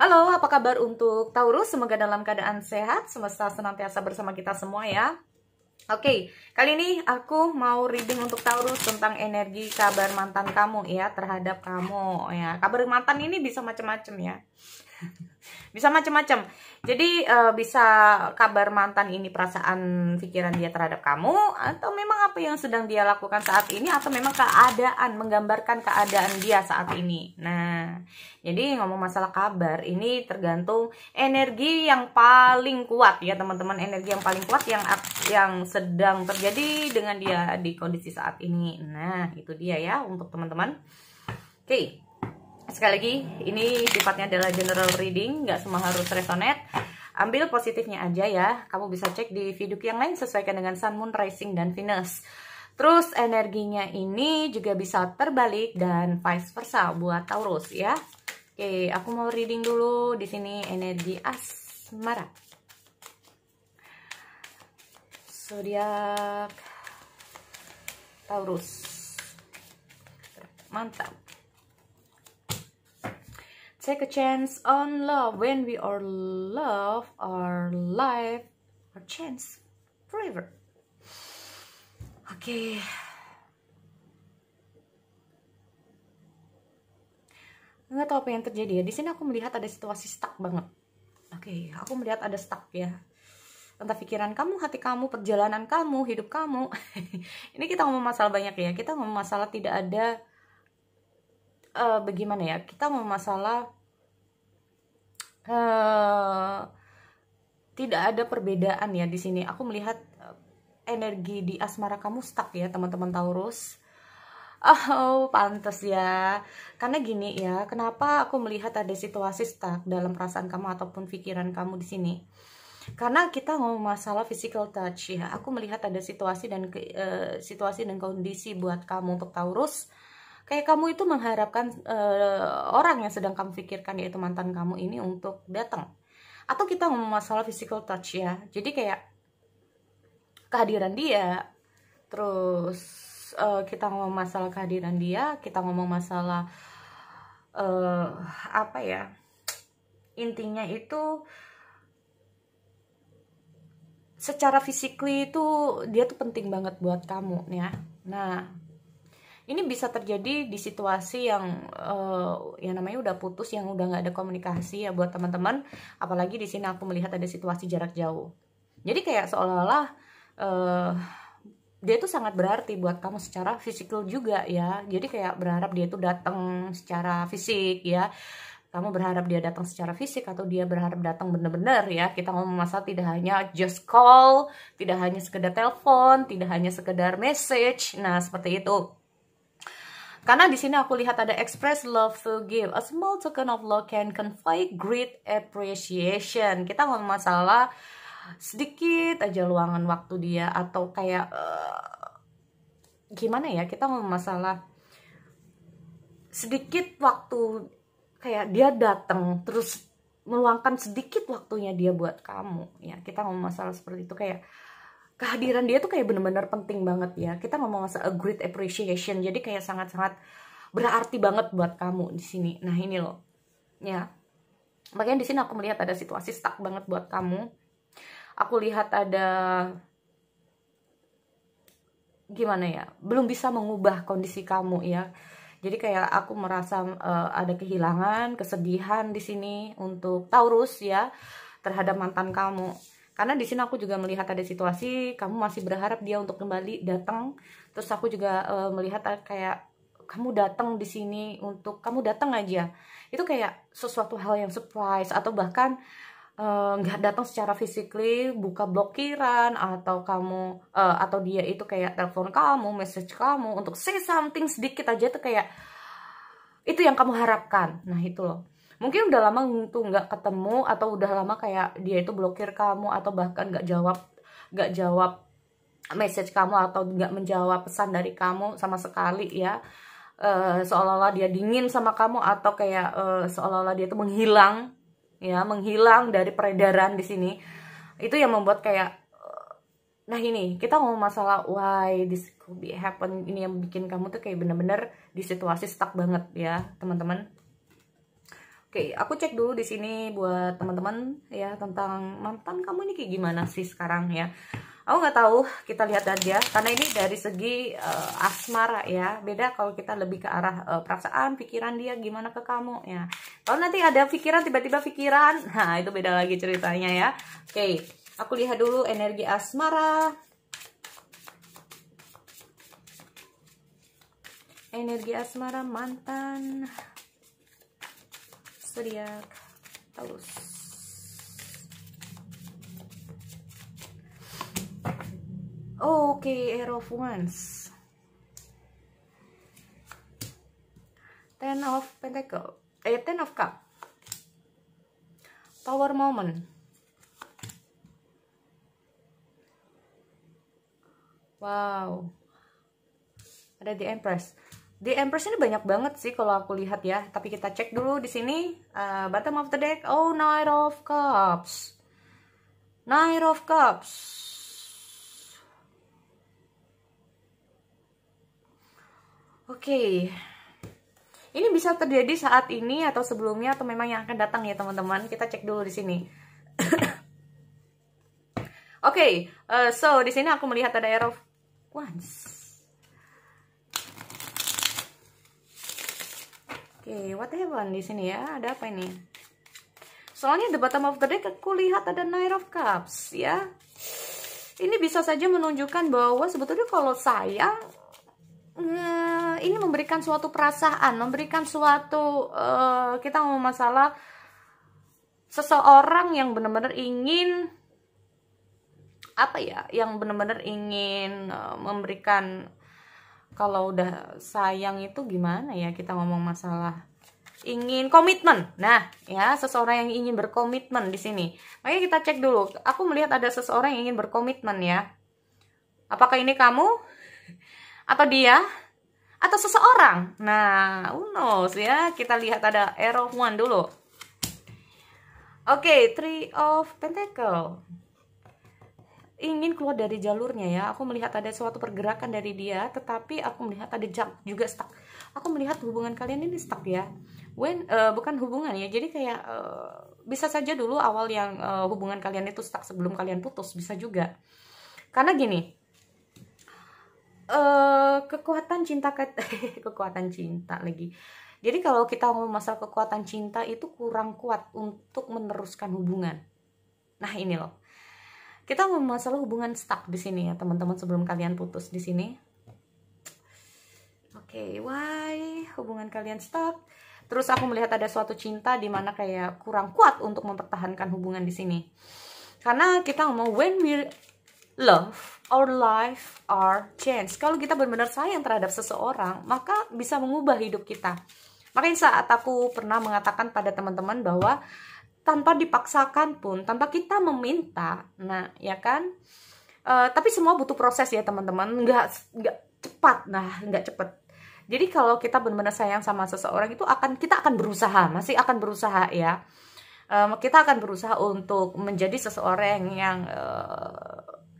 Halo, apa kabar untuk Taurus? Semoga dalam keadaan sehat, semesta senantiasa bersama kita semua ya. Oke, kali ini aku mau reading untuk Taurus tentang energi kabar mantan kamu ya terhadap kamu ya. Kabar mantan ini bisa macam-macam ya. Bisa macam-macam. Jadi bisa kabar mantan ini perasaan pikiran dia terhadap kamu, atau memang apa yang sedang dia lakukan saat ini, atau memang keadaan, menggambarkan keadaan dia saat ini. Nah, jadi ngomong masalah kabar ini tergantung energi yang paling kuat ya teman-teman, energi yang paling kuat yang sedang terjadi dengan dia di kondisi saat ini. Nah, itu dia ya untuk teman-teman. Oke. Sekali lagi, ini sifatnya adalah general reading, nggak semua harus resonate. Ambil positifnya aja ya. Kamu bisa cek di video yang lain, sesuaikan dengan Sun, Moon, Rising, dan Venus. Terus energinya ini juga bisa terbalik dan vice versa buat Taurus ya. Oke, aku mau reading dulu di sini energi asmara. Zodiak Taurus. Mantap. Take a chance on love. When we are love, our life, our chance forever. Oke. Nggak tahu apa yang terjadi ya. Di sini aku melihat ada situasi stuck banget. Oke, aku melihat ada stuck ya. Entah pikiran kamu, hati kamu, perjalanan kamu, hidup kamu. Ini kita ngomong masalah banyak ya. Kita ngomong masalah tidak ada bagaimana ya, kita mau masalah tidak ada perbedaan ya di sini. Aku melihat energi di asmara kamu stuck ya teman-teman Taurus. Oh, pantas ya. Karena gini ya, kenapa aku melihat ada situasi stuck dalam perasaan kamu ataupun pikiran kamu di sini? Karena kita ngomong masalah physical touch ya. Aku melihat ada situasi dan kondisi buat kamu untuk Taurus. Kayak kamu itu mengharapkan orang yang sedang kamu pikirkan, yaitu mantan kamu ini, untuk datang. Atau kita ngomong masalah physical touch ya. Jadi kayak kehadiran dia. Terus kita ngomong masalah kehadiran dia, kita ngomong masalah apa ya? Intinya itu secara physically itu dia tuh penting banget buat kamu ya. Nah, ini bisa terjadi di situasi yang yang namanya udah putus, yang udah nggak ada komunikasi ya buat teman-teman. Apalagi di sini aku melihat ada situasi jarak jauh. Jadi kayak seolah-olah dia tuh sangat berarti buat kamu secara fisikal juga ya. Jadi kayak berharap dia tuh datang secara fisik ya. Kamu berharap dia datang secara fisik, atau dia berharap datang bener-bener ya. Kita ngomong masalah tidak hanya just call, tidak hanya sekedar telepon, tidak hanya sekedar message. Nah, seperti itu. Karena di sini aku lihat ada express love to give. A small token of love can convey great appreciation. Kita ngomong masalah sedikit aja luangan waktu dia, atau kayak gimana ya, kita ngomong masalah sedikit waktu, kayak dia datang terus meluangkan sedikit waktunya dia buat kamu ya. Kita ngomong masalah seperti itu, kayak kehadiran dia tuh kayak bener-bener penting banget ya. Kita ngomong masalah a great appreciation. Jadi kayak sangat-sangat berarti banget buat kamu di sini. Nah, ini loh. Ya. Makanya di sini aku melihat ada situasi stuck banget buat kamu. Aku lihat ada gimana ya? Belum bisa mengubah kondisi kamu ya. Jadi kayak aku merasa ada kehilangan, kesedihan di sini untuk Taurus ya terhadap mantan kamu. Karena di sini aku juga melihat ada situasi kamu masih berharap dia untuk kembali datang. Terus aku juga melihat kayak kamu datang di sini untuk kamu datang aja. Itu kayak sesuatu hal yang surprise, atau bahkan nggak datang secara physically, buka blokiran, atau kamu atau dia itu kayak telepon kamu, message kamu untuk say something sedikit aja tuh, kayak itu yang kamu harapkan. Nah, itu loh. Mungkin udah lama tuh nggak ketemu, atau udah lama kayak dia itu blokir kamu, atau bahkan nggak jawab message kamu, atau nggak menjawab pesan dari kamu sama sekali ya. Seolah-olah dia dingin sama kamu, atau kayak seolah-olah dia tuh menghilang ya, menghilang dari peredaran di sini. Itu yang membuat kayak nah, ini kita ngomong masalah why this could be happen. Ini yang bikin kamu tuh kayak bener-bener di situasi stuck banget ya teman-teman. Oke, aku cek dulu di sini buat teman-teman ya tentang mantan kamu ini kayak gimana sih sekarang ya. Aku nggak tahu, kita lihat aja karena ini dari segi asmara ya. Beda kalau kita lebih ke arah perasaan, pikiran dia gimana ke kamu ya. Kalau nanti ada pikiran tiba-tiba pikiran, nah itu beda lagi ceritanya ya. Oke, aku lihat dulu energi asmara. Energi asmara mantan zodiak Taurus. Oke, Air of Wands, Ten of Pentacle, Ten of Cup, Power Moment, wow, ada The Empress. The Empress ini banyak banget sih kalau aku lihat ya. Tapi kita cek dulu di sini bottom of the deck. Oh, Knight of Cups, Knight of Cups. Oke, ini bisa terjadi saat ini atau sebelumnya atau memang yang akan datang ya teman-teman. Kita cek dulu di sini. Oke, so di sini aku melihat ada Air of Wands. Oke, what happened di sini ya? Ada apa ini? Soalnya the bottom of the deck aku lihat ada Knight of Cups ya. Ini bisa saja menunjukkan bahwa sebetulnya kalau sayang ini memberikan suatu perasaan, memberikan suatu kita ngomong masalah seseorang yang benar-benar ingin apa ya, yang benar-benar ingin memberikan, kalau udah sayang itu gimana ya, kita ngomong masalah ingin komitmen. Nah, ya, seseorang yang ingin berkomitmen di sini. Makanya kita cek dulu. Aku melihat ada seseorang yang ingin berkomitmen ya. Apakah ini kamu? Atau dia? Atau seseorang? Nah, who knows ya. Kita lihat ada Air of One dulu. Oke, Three of Pentacle. Ingin keluar dari jalurnya ya. Aku melihat ada suatu pergerakan dari dia, tetapi aku melihat ada juga stuck. Aku melihat hubungan kalian ini stuck ya. Bukan hubungan ya. Jadi kayak bisa saja dulu awal yang hubungan kalian itu stuck sebelum kalian putus, bisa juga. Karena gini, kekuatan cinta kekuatan cinta lagi. Jadi kalau kita ngomong masalah kekuatan cinta itu kurang kuat untuk meneruskan hubungan. Nah, ini loh. Kita ngomong masalah hubungan stuck di sini ya, teman-teman, sebelum kalian putus di sini. Oke, why hubungan kalian stuck? Terus aku melihat ada suatu cinta di mana kayak kurang kuat untuk mempertahankan hubungan di sini. Karena kita ngomong when we love, our life are change. Kalau kita benar-benar sayang terhadap seseorang, maka bisa mengubah hidup kita. Makanya saat aku pernah mengatakan pada teman-teman bahwa tanpa dipaksakan pun, tanpa kita meminta, nah ya kan, tapi semua butuh proses ya teman-teman, nggak cepat, nah nggak cepat. Jadi kalau kita benar-benar sayang sama seseorang itu kita akan berusaha, masih akan berusaha ya. Kita akan berusaha untuk menjadi seseorang yang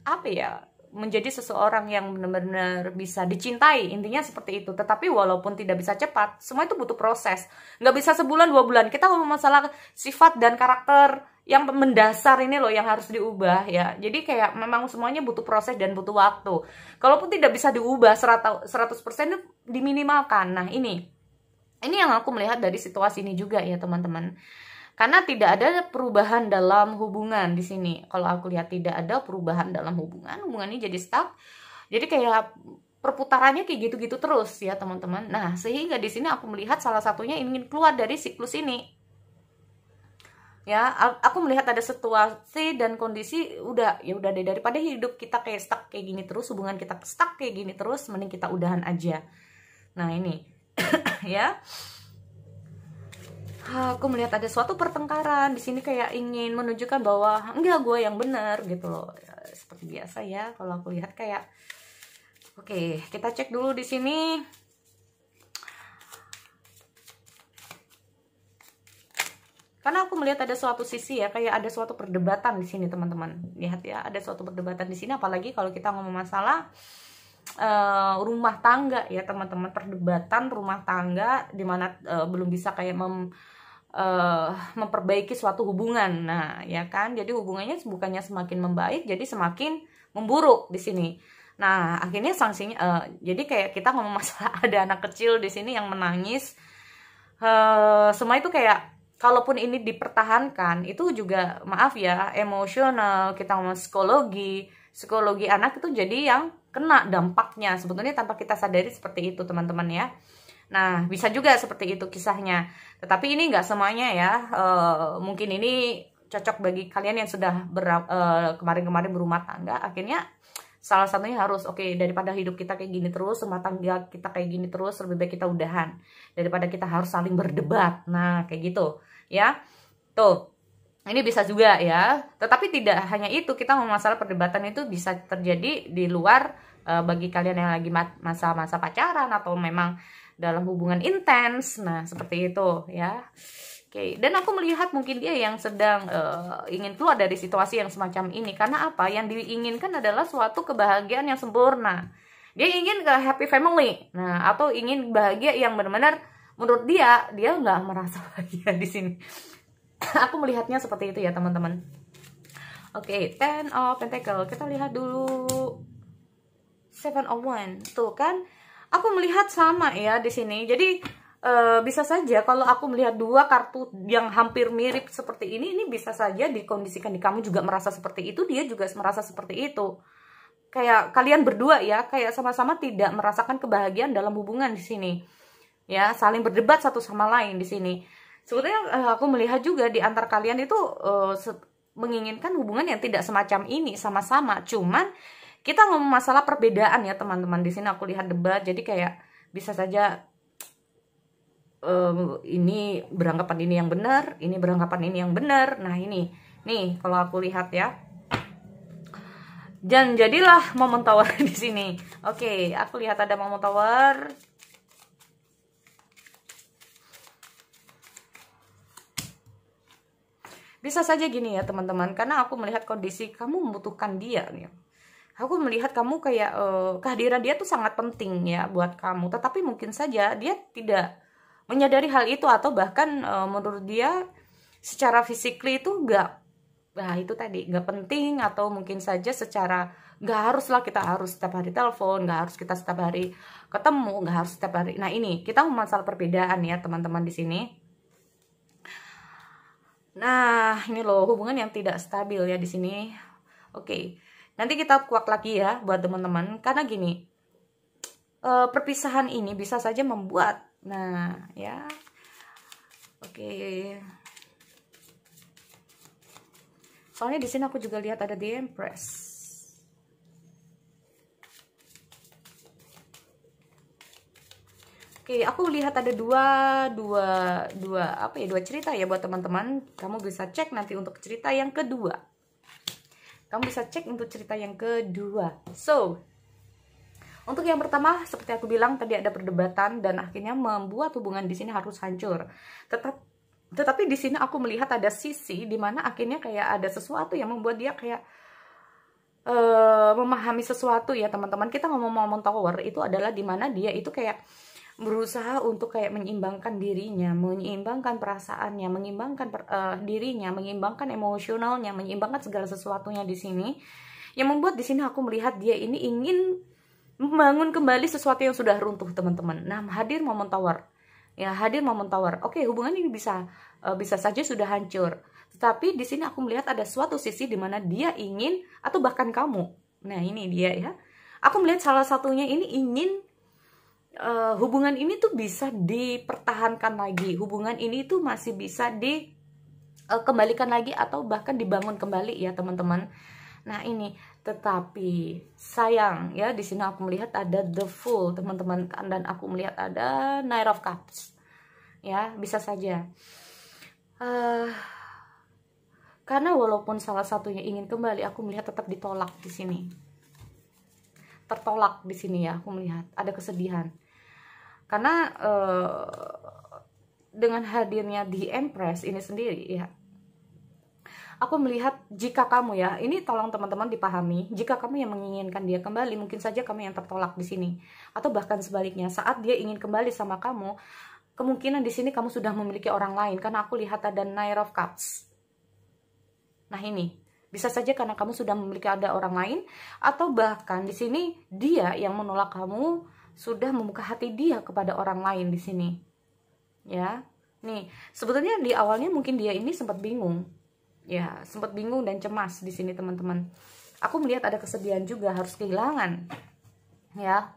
apa ya, menjadi seseorang yang benar-benar bisa dicintai, intinya seperti itu. Tetapi walaupun tidak bisa cepat, semua itu butuh proses, nggak bisa sebulan 2 bulan. Kita ngomong masalah sifat dan karakter yang mendasar ini loh yang harus diubah ya. Jadi kayak memang semuanya butuh proses dan butuh waktu. Kalaupun tidak bisa diubah 100% itu diminimalkan. Nah, ini yang aku melihat dari situasi ini juga ya teman-teman. Karena tidak ada perubahan dalam hubungan di sini. Kalau aku lihat tidak ada perubahan dalam hubungan ini jadi stuck. Jadi kayak perputarannya kayak gitu-gitu terus ya teman-teman. Nah, sehingga di sini aku melihat salah satunya ingin keluar dari siklus ini. Ya, aku melihat ada situasi dan kondisi udah deh, daripada hidup kita kayak stuck kayak gini terus, hubungan kita stuck kayak gini terus, mending kita udahan aja. Nah, ini ya. Aku melihat ada suatu pertengkaran di sini kayak ingin menunjukkan bahwa enggak, gue yang benar gitu loh. Ya, seperti biasa ya kalau aku lihat kayak oke, kita cek dulu di sini. Karena aku melihat ada suatu sisi ya, kayak ada suatu perdebatan di sini teman-teman. Lihat ya, ada suatu perdebatan di sini, apalagi kalau kita ngomong masalah rumah tangga ya teman-teman, perdebatan rumah tangga dimana belum bisa kayak memperbaiki suatu hubungan. Nah, ya kan? Jadi hubungannya bukannya semakin membaik, jadi semakin memburuk di sini. Nah, akhirnya sanksinya jadi kayak kita ngomong masalah ada anak kecil di sini yang menangis. Semua itu kayak kalaupun ini dipertahankan, itu juga maaf ya, emosional, kita ngomong psikologi anak itu jadi yang kena dampaknya sebetulnya tanpa kita sadari seperti itu teman-teman ya. Nah, bisa juga seperti itu kisahnya. Tetapi ini nggak semuanya ya. Mungkin ini cocok bagi kalian yang sudah kemarin-kemarin berumah tangga. Akhirnya salah satunya harus, oke, daripada hidup kita kayak gini terus, rumah tangga kita kayak gini terus, lebih baik kita udahan. Daripada kita harus saling berdebat. Nah, kayak gitu ya. Tuh. Ini bisa juga ya. Tetapi tidak hanya itu, kita ngomong masalah perdebatan itu bisa terjadi di luar bagi kalian yang lagi masa-masa pacaran atau memang dalam hubungan intens. Nah, seperti itu ya. Oke, dan aku melihat mungkin dia yang sedang ingin keluar dari situasi yang semacam ini. Karena apa? Yang diinginkan adalah suatu kebahagiaan yang sempurna. Dia ingin ke happy family. Nah, atau ingin bahagia yang benar-benar menurut dia nggak merasa bahagia di sini. Aku melihatnya seperti itu ya, teman-teman. Oke, Ten of Pentacle. Kita lihat dulu Seven of Wands. Tuh kan, aku melihat sama ya di sini. Jadi bisa saja kalau aku melihat dua kartu yang hampir mirip seperti ini bisa saja dikondisikan di kamu juga merasa seperti itu, dia juga merasa seperti itu. Kayak kalian berdua ya, kayak sama-sama tidak merasakan kebahagiaan dalam hubungan di sini. Ya, saling berdebat satu sama lain di sini. Sebetulnya aku melihat juga di antar kalian itu menginginkan hubungan yang tidak semacam ini sama-sama. Cuman kita ngomong masalah perbedaan ya teman-teman. Di sini aku lihat debat. Jadi kayak bisa saja ini beranggapan ini yang benar, ini beranggapan ini yang benar. Nah ini, nih kalau aku lihat ya. Dan jadilah momen tower di sini. Oke, aku lihat ada momen tower. Bisa saja gini ya teman-teman, karena aku melihat kondisi kamu membutuhkan dia nih. Aku melihat kamu kayak kehadiran dia tuh sangat penting ya buat kamu. Tetapi mungkin saja dia tidak menyadari hal itu, atau bahkan menurut dia secara fisikly itu itu tadi nggak penting, atau mungkin saja secara nggak haruslah kita harus setiap hari telepon, nggak harus kita setiap hari ketemu, nggak harus setiap hari. Nah ini kita masalah perbedaan ya teman-teman di sini. Nah, ini loh hubungan yang tidak stabil ya di sini. Oke. Nanti kita kuak lagi ya buat teman-teman, karena gini. Perpisahan ini bisa saja membuat ya. Oke. Soalnya di sini aku juga lihat ada The Empress. Oke, aku lihat ada dua cerita ya buat teman-teman. Kamu bisa cek nanti untuk cerita yang kedua. So, untuk yang pertama seperti aku bilang tadi ada perdebatan dan akhirnya membuat hubungan di sini harus hancur. Tetapi di sini aku melihat ada sisi di mana akhirnya kayak ada sesuatu yang membuat dia kayak memahami sesuatu ya teman-teman. Kita ngomong tower itu adalah di mana dia itu kayak berusaha untuk kayak menyeimbangkan dirinya, menyeimbangkan perasaannya, menyeimbangkan dirinya, menyeimbangkan emosionalnya, menyeimbangkan segala sesuatunya di sini. Yang membuat di sini aku melihat dia ini ingin membangun kembali sesuatu yang sudah runtuh, teman-teman. Nah, hadir momen tower. Ya, hadir momen tower. Oke, hubungan ini bisa saja sudah hancur. Tetapi di sini aku melihat ada suatu sisi di mana dia ingin, atau bahkan kamu. Nah, ini dia ya. Aku melihat salah satunya ini ingin hubungan ini tuh bisa dipertahankan lagi, hubungan ini tuh masih bisa dikembalikan lagi atau bahkan dibangun kembali ya teman-teman. Nah ini, tetapi sayang ya di sini aku melihat ada The Fool teman-teman, dan aku melihat ada Knight of Cups ya. Bisa saja karena walaupun salah satunya ingin kembali, aku melihat tetap ditolak di sini, tertolak di sini ya. Aku melihat ada kesedihan. Karena dengan hadirnya The Empress ini sendiri ya, aku melihat jika kamu ya, ini tolong teman-teman dipahami, jika kamu yang menginginkan dia kembali, mungkin saja kamu yang tertolak di sini. Atau bahkan sebaliknya, saat dia ingin kembali sama kamu, kemungkinan di sini kamu sudah memiliki orang lain, karena aku lihat ada Nine of Cups. Nah ini bisa saja karena kamu sudah memiliki ada orang lain, atau bahkan di sini dia yang menolak kamu sudah membuka hati dia kepada orang lain di sini. Ya, nih sebetulnya di awalnya mungkin dia ini sempat bingung, ya sempat bingung dan cemas di sini teman-teman. Aku melihat ada kesedihan juga, harus kehilangan. Ya,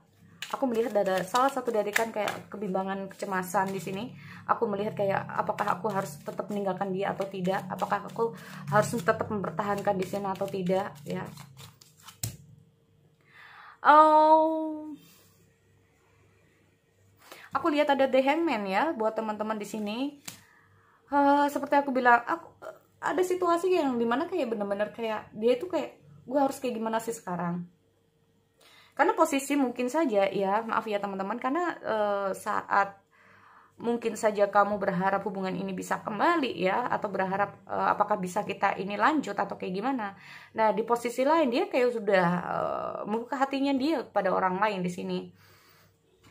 aku melihat ada salah satu dari kan kayak kebimbangan, kecemasan di sini. Aku melihat kayak apakah aku harus tetap meninggalkan dia atau tidak, apakah aku harus tetap mempertahankan di sini atau tidak, ya. Oh, aku lihat ada The Hangman ya buat teman-teman di sini. Seperti aku bilang, ada situasi yang dimana kayak bener-bener kayak dia itu kayak, gue harus kayak gimana sih sekarang? Karena posisi mungkin saja ya, maaf ya teman-teman, karena saat mungkin saja kamu berharap hubungan ini bisa kembali ya, atau berharap apakah bisa kita ini lanjut atau kayak gimana. Nah di posisi lain dia kayak sudah membuka hatinya dia pada orang lain di sini.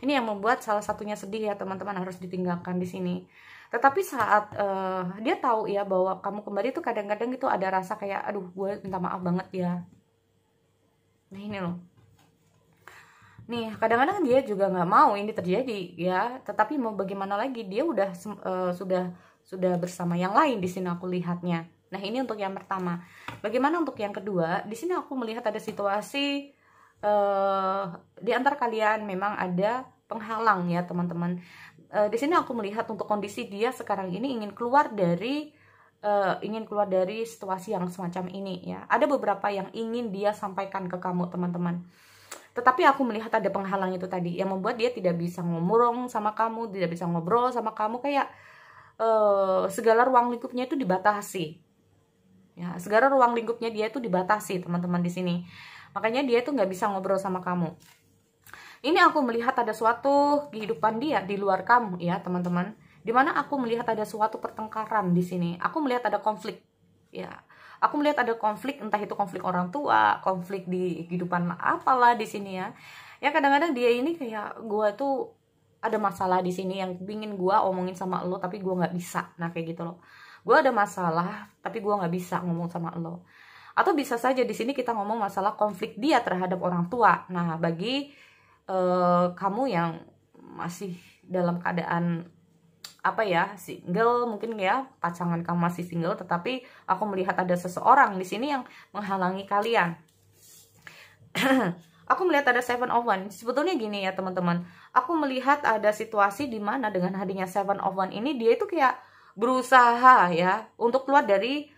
Ini yang membuat salah satunya sedih ya teman-teman, harus ditinggalkan di sini. Tetapi saat dia tahu ya bahwa kamu kembali itu kadang-kadang itu ada rasa kayak, aduh gue minta maaf banget ya. Nah ini loh. Nih kadang-kadang dia juga nggak mau ini terjadi ya. Tetapi mau bagaimana lagi, dia udah sudah bersama yang lain di sini aku lihatnya. Nah ini untuk yang pertama. Bagaimana untuk yang kedua? Di sini aku melihat ada situasi di antara kalian memang ada penghalang ya teman-teman. Di sini aku melihat untuk kondisi dia sekarang ini ingin keluar dari situasi yang semacam ini ya. Ada beberapa yang ingin dia sampaikan ke kamu teman-teman. Tetapi aku melihat ada penghalang itu tadi yang membuat dia tidak bisa ngomong sama kamu, tidak bisa ngobrol sama kamu, kayak segala ruang lingkupnya itu dibatasi. Ya, segala ruang lingkupnya dia itu dibatasi teman-teman di sini. Makanya dia itu nggak bisa ngobrol sama kamu. Ini aku melihat ada suatu kehidupan dia di luar kamu ya teman-teman. Dimana aku melihat ada suatu pertengkaran di sini. Aku melihat ada konflik. Ya, aku melihat ada konflik, entah itu konflik orang tua, konflik di kehidupan apalah di sini ya. Ya kadang-kadang dia ini kayak, gue tuh ada masalah di sini yang pingin gue omongin sama lo tapi gue nggak bisa. Nah kayak gitu loh. Gue ada masalah tapi gue nggak bisa ngomong sama lo. Atau bisa saja di sini kita ngomong masalah konflik dia terhadap orang tua. Nah bagi kamu yang masih dalam keadaan apa ya, single mungkin ya, pasangan kamu masih single, tetapi aku melihat ada seseorang di sini yang menghalangi kalian. Aku melihat ada Seven of Wands. Sebetulnya gini ya teman-teman, aku melihat ada situasi di mana dengan hadirnya Seven of Wands ini dia itu kayak berusaha ya untuk keluar dari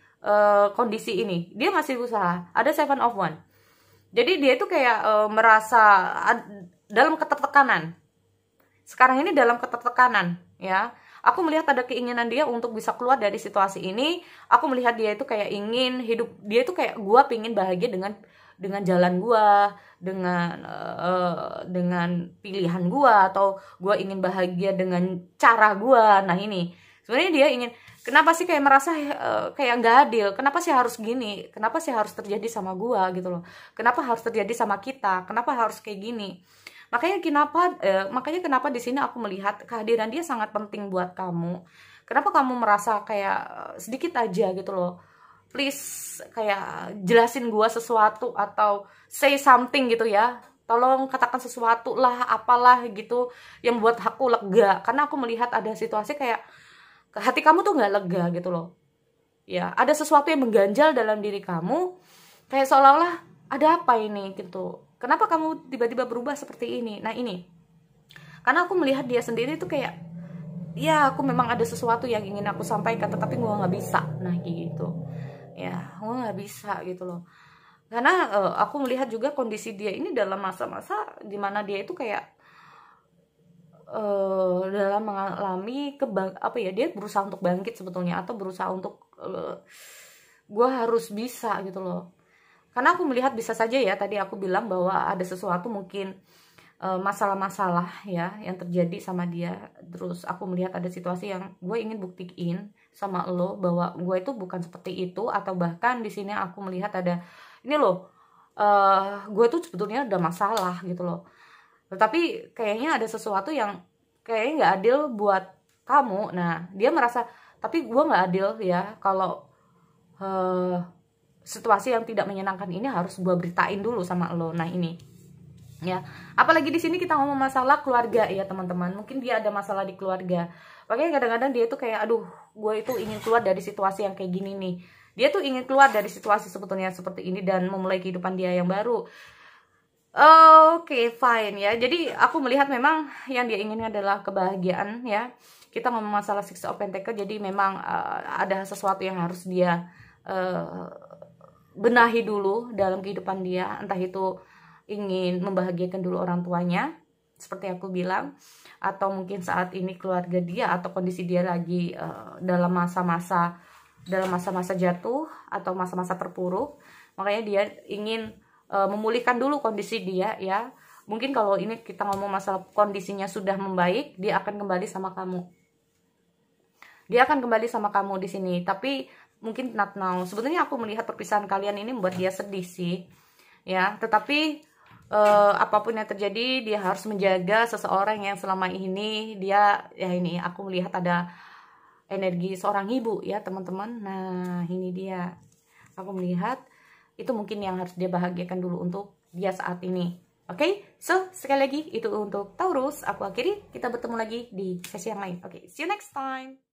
kondisi ini. Dia masih berusaha. Ada Seven of Wands. Jadi dia itu kayak merasa dalam ketertekanan. Sekarang ini dalam ketertekanan ya. Aku melihat ada keinginan dia untuk bisa keluar dari situasi ini. Aku melihat dia itu kayak ingin hidup, dia itu kayak, gue pingin bahagia dengan jalan gue, dengan pilihan gue, atau gue ingin bahagia dengan cara gue. Nah ini sebenarnya dia ingin, kenapa sih kayak merasa kayak nggak adil, kenapa sih harus gini, kenapa sih harus terjadi sama gue gitu loh, kenapa harus terjadi sama kita, kenapa harus kayak gini. Makanya kenapa di sini aku melihat kehadiran dia sangat penting buat kamu. Kenapa kamu merasa kayak sedikit aja gitu loh, please kayak jelasin gua sesuatu atau say something gitu ya, tolong katakan sesuatu lah, apalah gitu yang buat aku lega. Karena aku melihat ada situasi kayak hati kamu tuh nggak lega gitu loh ya, ada sesuatu yang mengganjal dalam diri kamu, kayak seolah-olah ada apa ini gitu. Kenapa kamu tiba-tiba berubah seperti ini? Nah ini, karena aku melihat dia sendiri tuh kayak, ya aku memang ada sesuatu yang ingin aku sampaikan, tetapi gue nggak bisa. Nah gitu, ya gue nggak bisa gitu loh. Karena aku melihat juga kondisi dia ini dalam masa-masa dimana dia itu kayak dalam mengalami dia berusaha untuk bangkit sebetulnya, atau berusaha untuk gue harus bisa gitu loh. Karena aku melihat bisa saja ya, tadi aku bilang bahwa ada sesuatu mungkin masalah-masalah ya yang terjadi sama dia. Terus aku melihat ada situasi yang gue ingin buktiin sama lo bahwa gue itu bukan seperti itu, atau bahkan di sini aku melihat ada ini loh, gue tuh sebetulnya ada masalah gitu loh. Tetapi kayaknya ada sesuatu yang kayaknya nggak adil buat kamu. Nah, dia merasa, tapi gue nggak adil ya kalau situasi yang tidak menyenangkan ini harus gue beritain dulu sama lo. Nah ini ya, apalagi di sini kita ngomong masalah keluarga ya teman-teman. Mungkin dia ada masalah di keluarga, makanya kadang-kadang dia tuh kayak, aduh, gue itu ingin keluar dari situasi yang kayak gini nih. Dia tuh ingin keluar dari situasi sebetulnya seperti ini dan memulai kehidupan dia yang baru. Oke, fine ya. Jadi aku melihat memang yang dia inginkan adalah kebahagiaan ya. Kita ngomong masalah Six of Pentacles, jadi memang ada sesuatu yang harus dia benahi dulu dalam kehidupan dia. Entah itu ingin membahagiakan dulu orang tuanya, seperti aku bilang, atau mungkin saat ini keluarga dia atau kondisi dia lagi dalam masa-masa jatuh atau masa-masa terpuruk. Makanya dia ingin memulihkan dulu kondisi dia ya. Mungkin kalau ini kita ngomong masalah kondisinya sudah membaik, dia akan kembali sama kamu. Dia akan kembali sama kamu di sini, tapi mungkin not now. Sebetulnya aku melihat perpisahan kalian ini membuat dia sedih sih ya, tetapi apapun yang terjadi, dia harus menjaga seseorang yang selama ini dia, ya ini aku melihat ada energi seorang ibu ya teman-teman. Nah ini dia, aku melihat itu mungkin yang harus dia bahagiakan dulu untuk dia saat ini. Oke, so sekali lagi itu untuk Taurus. Aku akhiri, kita bertemu lagi di sesi yang lain. Oke, see you next time.